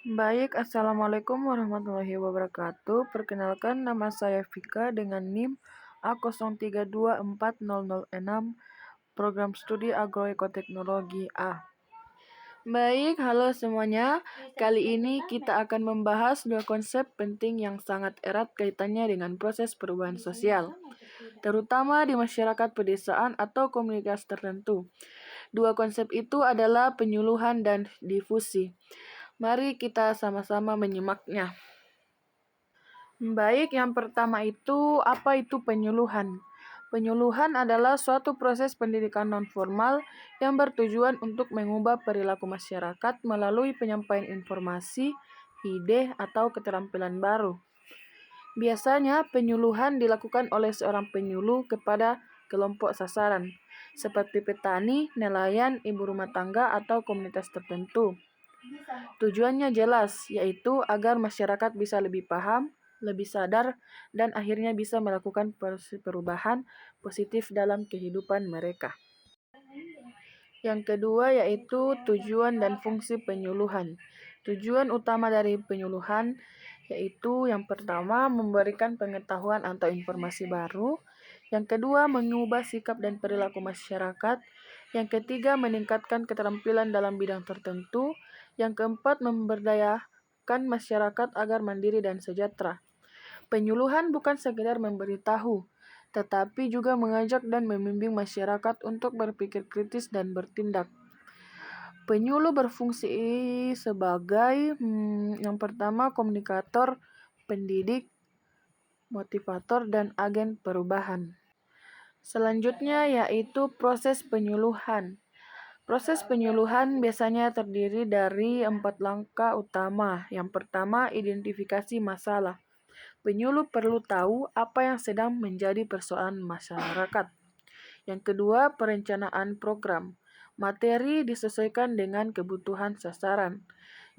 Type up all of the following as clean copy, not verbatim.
Baik, Assalamualaikum warahmatullahi wabarakatuh. Perkenalkan, nama saya Vika dengan NIM A03240006, Program Studi Agroekoteknologi A. Baik, halo semuanya. Kali ini kita akan membahas dua konsep penting yang sangat erat kaitannya dengan proses perubahan sosial, terutama di masyarakat pedesaan atau komunitas tertentu. Dua konsep itu adalah penyuluhan dan difusi. Mari kita sama-sama menyimaknya. Baik, yang pertama itu, apa itu penyuluhan? Penyuluhan adalah suatu proses pendidikan non-formal yang bertujuan untuk mengubah perilaku masyarakat melalui penyampaian informasi, ide, atau keterampilan baru. Biasanya, penyuluhan dilakukan oleh seorang penyuluh kepada kelompok sasaran, seperti petani, nelayan, ibu rumah tangga, atau komunitas tertentu. Tujuannya jelas, yaitu agar masyarakat bisa lebih paham, lebih sadar, dan akhirnya bisa melakukan perubahan positif dalam kehidupan mereka. Yang kedua yaitu tujuan dan fungsi penyuluhan. Tujuan utama dari penyuluhan yaitu yang pertama memberikan pengetahuan atau informasi baru, yang kedua mengubah sikap dan perilaku masyarakat, yang ketiga meningkatkan keterampilan dalam bidang tertentu, yang keempat memberdayakan masyarakat agar mandiri dan sejahtera. Penyuluhan bukan sekedar memberitahu, tetapi juga mengajak dan membimbing masyarakat untuk berpikir kritis dan bertindak. Penyuluh berfungsi sebagai yang pertama komunikator, pendidik, motivator, dan agen perubahan. Selanjutnya yaitu proses penyuluhan. Proses penyuluhan biasanya terdiri dari 4 langkah utama. Yang pertama, identifikasi masalah. Penyuluh perlu tahu apa yang sedang menjadi persoalan masyarakat. Yang kedua, perencanaan program. Materi disesuaikan dengan kebutuhan sasaran.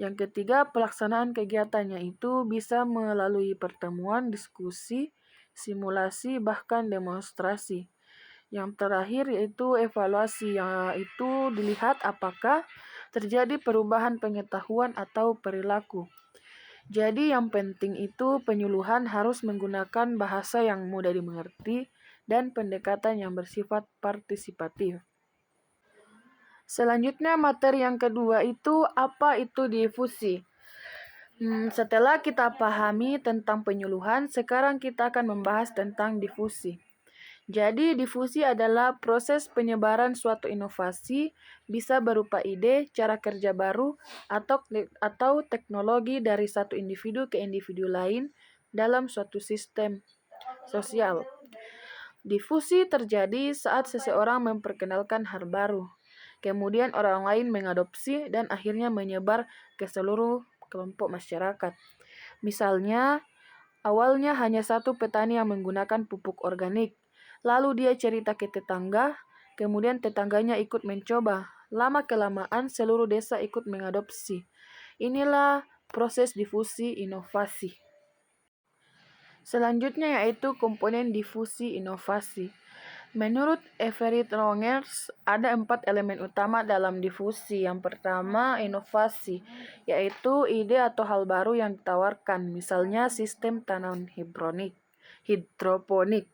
Yang ketiga, pelaksanaan kegiatannya itu bisa melalui pertemuan, diskusi, simulasi, bahkan demonstrasi. Yang terakhir yaitu evaluasi, yaitu dilihat apakah terjadi perubahan pengetahuan atau perilaku. Jadi yang penting itu penyuluhan harus menggunakan bahasa yang mudah dimengerti dan pendekatan yang bersifat partisipatif. Selanjutnya materi yang kedua itu apa itu difusi. Setelah kita pahami tentang penyuluhan, sekarang kita akan membahas tentang difusi. Jadi difusi adalah proses penyebaran suatu inovasi, bisa berupa ide, cara kerja baru, atau teknologi dari satu individu ke individu lain dalam suatu sistem sosial. Difusi terjadi saat seseorang memperkenalkan hal baru, kemudian orang lain mengadopsi dan akhirnya menyebar ke seluruh kelompok masyarakat. Misalnya, awalnya hanya satu petani yang menggunakan pupuk organik, lalu dia cerita ke tetangga, kemudian tetangganya ikut mencoba. Lama-kelamaan seluruh desa ikut mengadopsi. Inilah proses difusi inovasi. Selanjutnya yaitu komponen difusi inovasi. Menurut Everett Rogers, ada 4 elemen utama dalam difusi. Yang pertama, inovasi, yaitu ide atau hal baru yang ditawarkan, misalnya sistem tanam hidroponik.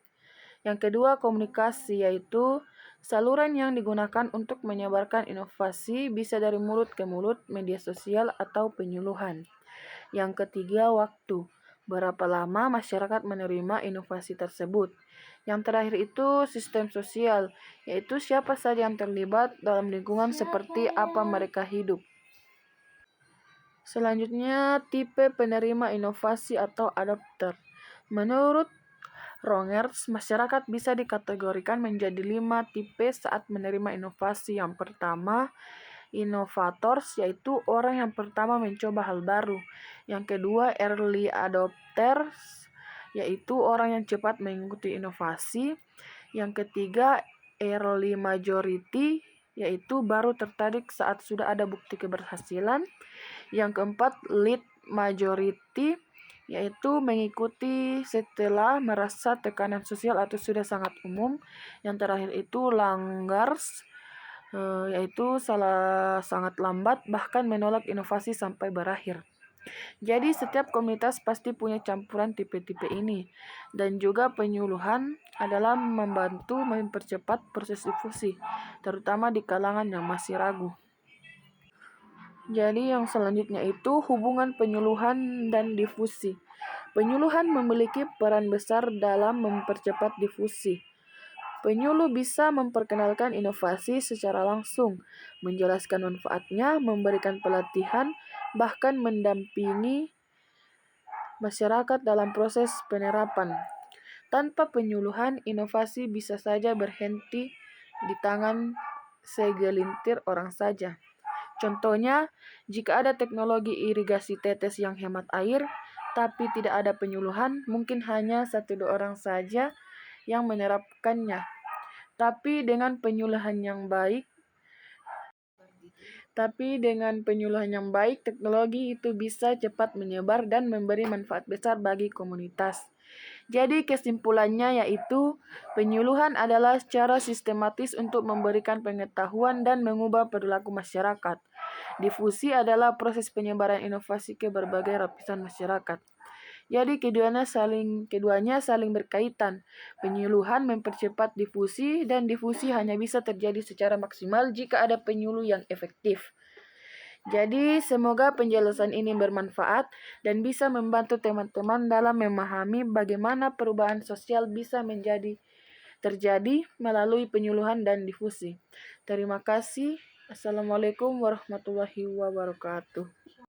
Yang kedua, komunikasi, yaitu saluran yang digunakan untuk menyebarkan inovasi, bisa dari mulut ke mulut, media sosial, atau penyuluhan. Yang ketiga, waktu. Berapa lama masyarakat menerima inovasi tersebut. Yang terakhir itu sistem sosial, yaitu siapa saja yang terlibat dalam lingkungan seperti apa mereka hidup. Selanjutnya, tipe penerima inovasi atau adopter. Menurut Rogers, masyarakat bisa dikategorikan menjadi 5 tipe saat menerima inovasi. Yang pertama, innovators, yaitu orang yang pertama mencoba hal baru. Yang kedua, early adopters, yaitu orang yang cepat mengikuti inovasi. Yang ketiga, early majority, yaitu baru tertarik saat sudah ada bukti keberhasilan. Yang keempat, lead majority, yaitu mengikuti setelah merasa tekanan sosial atau sudah sangat umum. Yang terakhir itu laggards, yaitu sangat lambat bahkan menolak inovasi sampai berakhir. Jadi setiap komunitas pasti punya campuran tipe-tipe ini. Dan juga penyuluhan adalah membantu mempercepat proses difusi, terutama di kalangan yang masih ragu. Jadi yang selanjutnya itu hubungan penyuluhan dan difusi. Penyuluhan memiliki peran besar dalam mempercepat difusi. Penyuluh bisa memperkenalkan inovasi secara langsung, menjelaskan manfaatnya, memberikan pelatihan, bahkan mendampingi masyarakat dalam proses penerapan. Tanpa penyuluhan, inovasi bisa saja berhenti di tangan segelintir orang saja. Contohnya, jika ada teknologi irigasi tetes yang hemat air, tapi tidak ada penyuluhan, mungkin hanya 1-2 orang saja yang menerapkannya. Tapi dengan penyuluhan yang baik, teknologi itu bisa cepat menyebar dan memberi manfaat besar bagi komunitas. Jadi kesimpulannya yaitu, penyuluhan adalah cara sistematis untuk memberikan pengetahuan dan mengubah perilaku masyarakat. Difusi adalah proses penyebaran inovasi ke berbagai lapisan masyarakat. Jadi keduanya saling berkaitan. Penyuluhan mempercepat difusi dan difusi hanya bisa terjadi secara maksimal jika ada penyuluh yang efektif. Jadi semoga penjelasan ini bermanfaat dan bisa membantu teman-teman dalam memahami bagaimana perubahan sosial bisa terjadi melalui penyuluhan dan difusi. Terima kasih. Assalamualaikum warahmatullahi wabarakatuh.